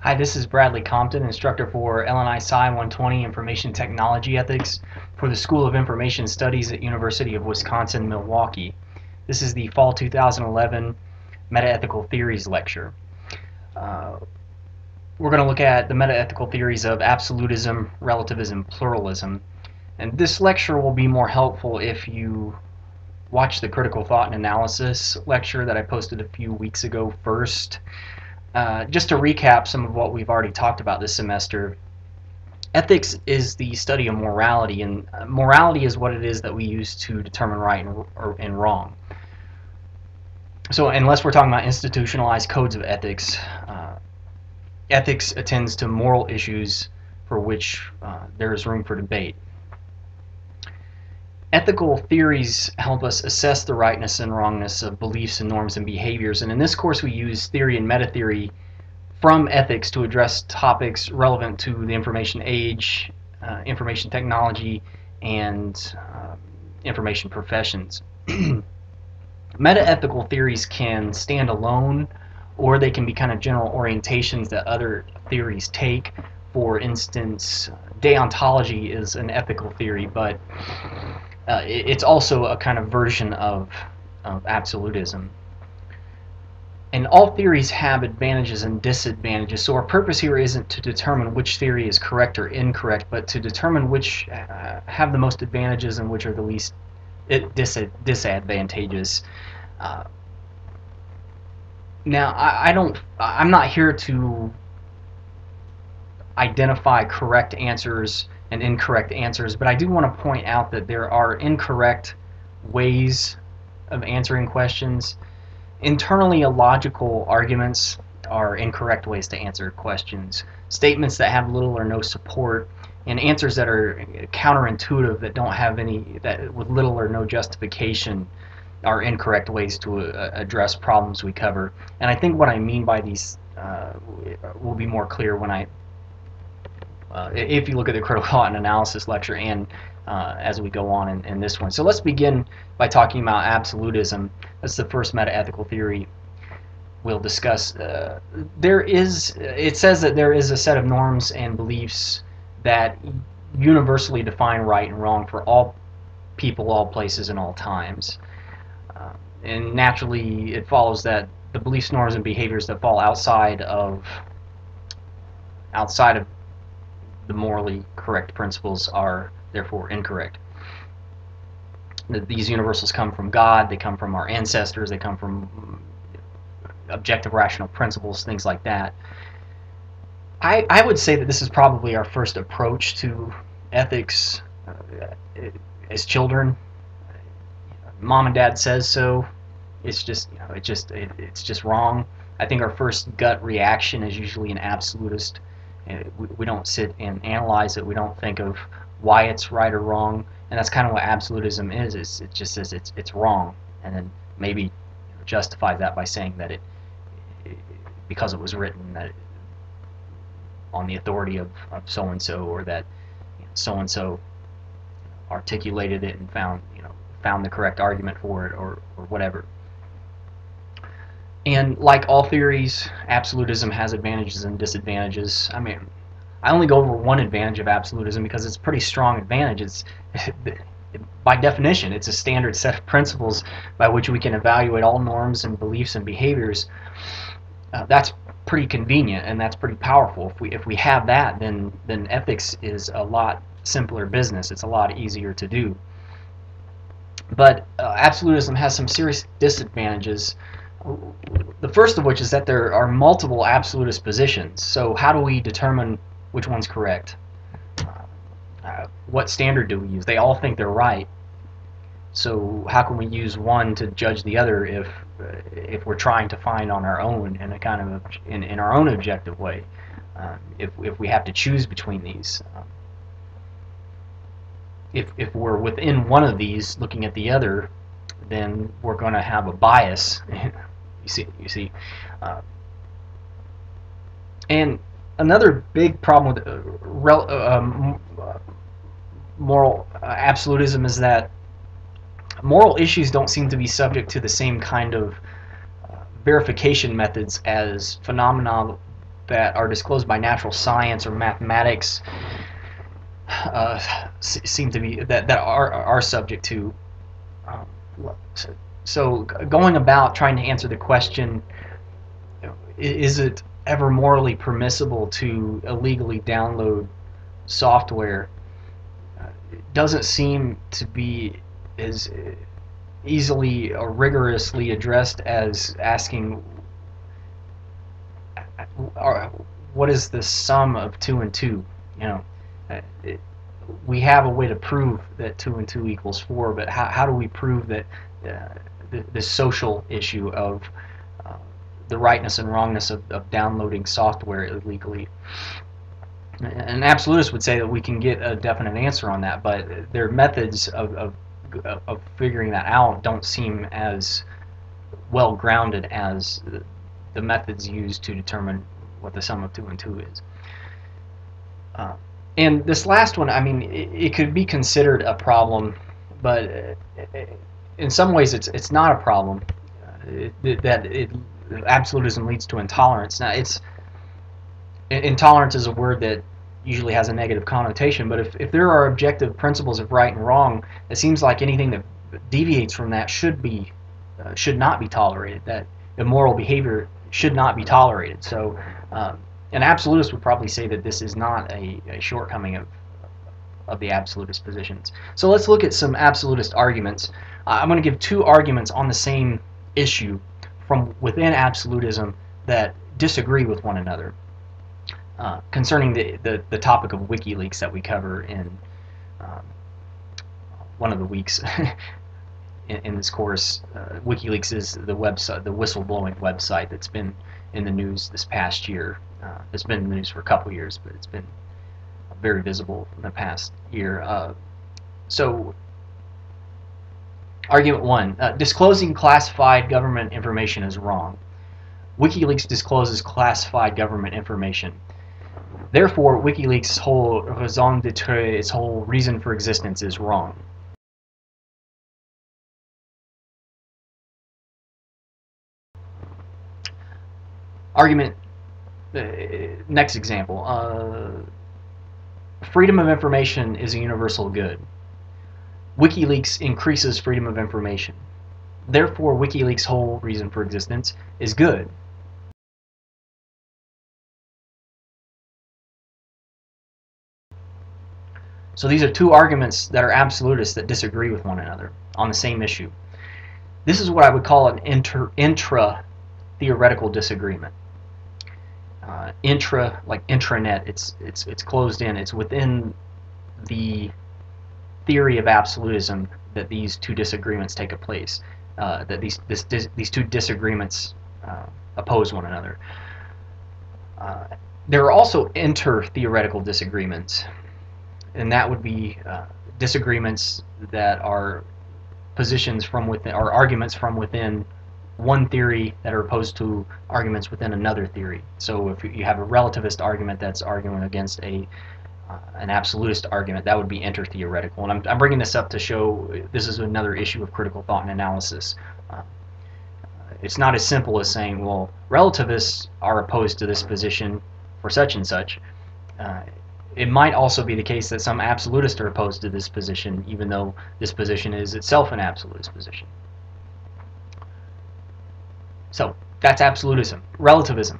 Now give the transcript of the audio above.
Hi, this is Bradley Compton, instructor for LNI Sci 120 Information Technology Ethics for the School of Information Studies at University of Wisconsin-Milwaukee. This is the Fall 2011 Meta-Ethical Theories lecture. We're going to look at the meta-ethical theories of absolutism, relativism, pluralism. And this lecture will be more helpful if you watch the critical thought and analysis lecture that I posted a few weeks ago first. Just to recap some of what we've already talked about this semester, ethics is the study of morality, and morality is what it is that we use to determine right and wrong. So unless we're talking about institutionalized codes of ethics, ethics attends to moral issues for which there is room for debate. Ethical theories help us assess the rightness and wrongness of beliefs and norms and behaviors, and in this course we use theory and meta-theory from ethics to address topics relevant to the information age, information technology, and information professions. Meta-ethical theories can stand alone, or they can be kind of general orientations that other theories take. For instance, deontology is an ethical theory, but it's also a kind of version of absolutism. And all theories have advantages and disadvantages, so our purpose here isn't to determine which theory is correct or incorrect, but to determine which have the most advantages and which are the least disadvantageous. Now, I'm not here to identify correct answers and incorrect answers, but I do want to point out that there are incorrect ways of answering questions. Internally illogical arguments are incorrect ways to answer questions. Statements that have little or no support, and answers that are counterintuitive, that don't have any, that with little or no justification, are incorrect ways to address problems we cover. And I think what I mean by these will be more clear when if you look at the critical thought and analysis lecture and as we go on in this one. So let's begin by talking about absolutism. That's the first meta-ethical theory we'll discuss. It says that there is a set of norms and beliefs that universally define right and wrong for all people, all places, and all times. And naturally, it follows that the beliefs, norms, and behaviors that fall outside of the morally correct principles are therefore incorrect. These universals come from God, they come from our ancestors, they come from objective rational principles, things like that. I would say that this is probably our first approach to ethics as children. Mom and Dad says so. It's just, it's just wrong. I think our first gut reaction is usually an absolutist. We don't sit and analyze it. We don't think of why it's right or wrong, and that's kind of what absolutism is. It just says it's wrong, and then maybe justifies that by saying that it because it was written that on the authority of so and so, or that so and so articulated it and found the correct argument for it, or whatever. And like all theories, absolutism has advantages and disadvantages. I mean, I only go over one advantage of absolutism because it's a pretty strong advantage. It's by definition, it's a standard set of principles by which we can evaluate all norms and beliefs and behaviors. That's pretty convenient and that's pretty powerful. If we have that, then ethics is a lot simpler business. It's a lot easier to do. But absolutism has some serious disadvantages. The first of which is that there are multiple absolutist positions. So how do we determine which one's correct? What standard do we use? They all think they're right. So how can we use one to judge the other if we're trying to find on our own in a kind of in our own objective way? If we have to choose between these. If we're within one of these looking at the other, then we're going to have a bias. You see. And another big problem with moral absolutism is that moral issues don't seem to be subject to the same kind of verification methods as phenomena that are disclosed by natural science or mathematics seem to be that are subject to. Um, so going about trying to answer the question, is it ever morally permissible to illegally download software, doesn't seem to be as easily or rigorously addressed as asking what is the sum of 2 and 2. You know, we have a way to prove that 2 and 2 equals 4, but how do we prove that the social issue of the rightness and wrongness of downloading software illegally? An absolutist would say that we can get a definite answer on that, but their methods of figuring that out don't seem as well grounded as the methods used to determine what the sum of 2 and 2 is. And this last one, I mean, it could be considered a problem, but in some ways it's not a problem. Absolutism leads to intolerance. Now, intolerance is a word that usually has a negative connotation, but if there are objective principles of right and wrong, it seems like anything that deviates from that should not be tolerated. That immoral behavior should not be tolerated. So an absolutist would probably say that this is not a shortcoming of the absolutist positions. So let's look at some absolutist arguments. I'm going to give two arguments on the same issue from within absolutism that disagree with one another concerning the topic of WikiLeaks that we cover in one of the weeks in this course. WikiLeaks is the website, the whistleblowing website that's been in the news this past year. It's been in the news for a couple years, but it's been very visible in the past year. So, argument one, disclosing classified government information is wrong. WikiLeaks discloses classified government information. Therefore, WikiLeaks' whole raison d'etre, its whole reason for existence, is wrong. Argument, next example. Freedom of information is a universal good. WikiLeaks increases freedom of information. Therefore, WikiLeaks' whole reason for existence is good. So these are two arguments that are absolutists that disagree with one another on the same issue. This is what I would call an intra-theoretical disagreement. Intra, like intranet, it's closed in. It's within the theory of absolutism that these two disagreements take place. That these two disagreements oppose one another. There are also inter-theoretical disagreements, and that would be disagreements that are positions from within, or arguments from within one theory that are opposed to arguments within another theory. So if you have a relativist argument that's arguing against an absolutist argument, that would be inter-theoretical. And I'm bringing this up to show this is another issue of critical thought and analysis. It's not as simple as saying, well, relativists are opposed to this position for such and such. It might also be the case that some absolutists are opposed to this position, even though this position is itself an absolutist position. So that's absolutism. Relativism.